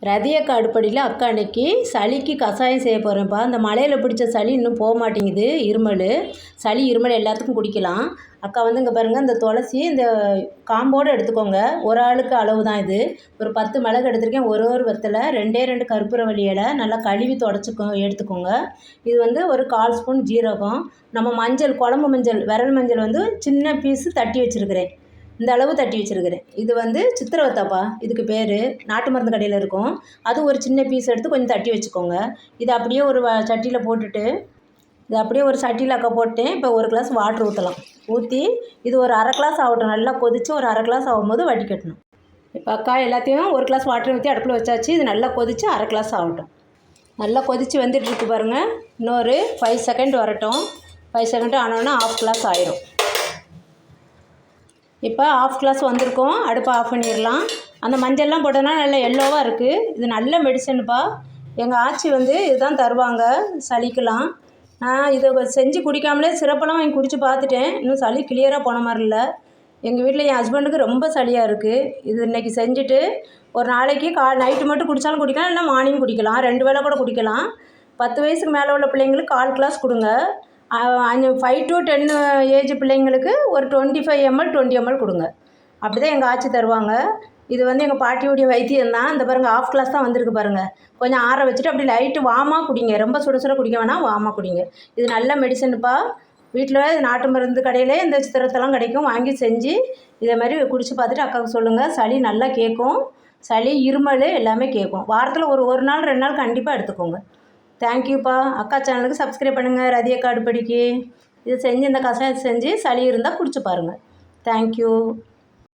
ரதியக்கா அடுப்படியில் அக்கா அன்னைக்கு சளிக்கு கஷாயம் செய்ய போகிறேன்ப்பா. இந்த மழையில் பிடிச்ச சளி இன்னும் போக மாட்டேங்குது. இருமல் எல்லாத்துக்கும் குடிக்கலாம். அக்கா வந்து இங்கே பாருங்கள், இந்த துளசி இந்த காம்போடு எடுத்துக்கோங்க. ஒரு ஆளுக்கு அளவு தான் இது. ஒரு 10 மிளகு எடுத்திருக்கேன். ஒரு வெத்தலை, 2 கற்பூரவள்ளி இலை நல்லா கழுவி எடுத்துக்கோங்க. இது வந்து ஒரு 1/4 ஸ்பூன் ஜீரகம். நம்ம மஞ்சள், குழம்பு மஞ்சள், விரல் மஞ்சள் வந்து சின்ன பீஸு தட்டி வச்சுருக்கிறேன். இந்த அளவு தட்டி வச்சுருக்கிறேன். இது வந்து சித்திரவத்தைப்பா இதுக்கு பேர். நாட்டு மருந்து கடையில் இருக்கும். அது ஒரு சின்ன பீஸ் எடுத்து கொஞ்சம் தட்டி வச்சுக்கோங்க. இதை அப்படியே ஒரு சட்டியில் போட்டுட்டு, இதை அப்படியே ஒரு சட்டியில் அக்கா போட்டேன். இப்போ 1 கிளாஸ் வாட்ரு ஊற்றலாம். ஊற்றி இது ஒரு 1/2 கிளாஸ் ஆகட்டும். நல்லா கொதித்து ஒரு 1/2 கிளாஸ் ஆகும்போது வடிகட்டணும். இப்போ அக்கா எல்லாத்தையும் 1 கிளாஸ் வாட்டர் ஊற்றி அடுப்பில் வச்சாச்சு. இது நல்லா கொதித்து 1/2 கிளாஸ் ஆகட்டும். நல்லா கொதித்து வந்துட்டுருக்கு பாருங்கள். இன்னொரு 5 செகண்ட் வரட்டும். 5 செகண்ட் ஆனோன்னா 1/2 கிளாஸ் ஆயிரும். இப்போ 1/2 கிளாஸ் வந்திருக்கோம். அடுப்பை ஆஃப் பண்ணிடலாம். அந்த மஞ்சள்லாம் போட்டோன்னா நல்லா எல்லோவாக இருக்குது. இது நல்ல மெடிசனுப்பா. எங்கள் ஆச்சி வந்து இதுதான் தருவாங்க சளிக்கெலாம். நான் இதை செஞ்சு குடிக்காமலே சிரப்பெல்லாம் வாங்கி குடித்து பார்த்துட்டேன். இன்னும் சளி கிளியராக போன மாதிரி இல்லை. எங்கள் வீட்டில் என் ஹஸ்பண்டுக்கு ரொம்ப சளியாக இருக்குது. இது இன்றைக்கி செஞ்சுட்டு ஒரு நாளைக்கு நைட்டு மட்டும் குடித்தாலும் குடிக்கலாம், இல்லைனா மார்னிங் குடிக்கலாம். 2 வேளை கூட குடிக்கலாம். 10 வயசுக்கு மேலே உள்ள பிள்ளைங்களுக்கு 1/4 கிளாஸ் கொடுங்க. 5 to 10 ஏஜ் பிள்ளைங்களுக்கு ஒரு 25 ml 20 ml கொடுங்க. அப்படி தான் எங்கள் ஆச்சி தருவாங்க. இது வந்து எங்கள் பாட்டியுடைய வைத்தியம் தான். இந்த பாருங்கள் 1/2 கிளாஸ் தான் வந்திருக்கு பாருங்கள். கொஞ்சம் ஆற வச்சுட்டு அப்படி லைட்டு வாமாக குடிங்க. ரொம்ப சுட குடிக்க வேணாம், வாமாக குடிங்க. இது நல்ல மெடிசனுப்பா. வீட்டில் நாட்டு மருந்து கடையில் இந்த சித்திரத்தெல்லாம் கிடைக்கும். வாங்கி செஞ்சு இதே மாதிரி குடித்து பார்த்துட்டு அக்காவுக்கு சொல்லுங்கள். சளி நல்லா கேட்கும். சளி, இருமல் எல்லாமே கேட்கும். வாரத்தில் ஒரு நாள் 2 நாள் கண்டிப்பாக எடுத்துக்கோங்க. தேங்க்யூப்பா. அக்கா சேனலுக்கு சப்ஸ்கிரைப் பண்ணுங்கள். ரதியக்கா அடுப்படிக்கு இதை செஞ்சு இந்த கஷாயம் செஞ்சு சளி இருந்தால் குடிச்சு பாருங்கள். தேங்க்யூ.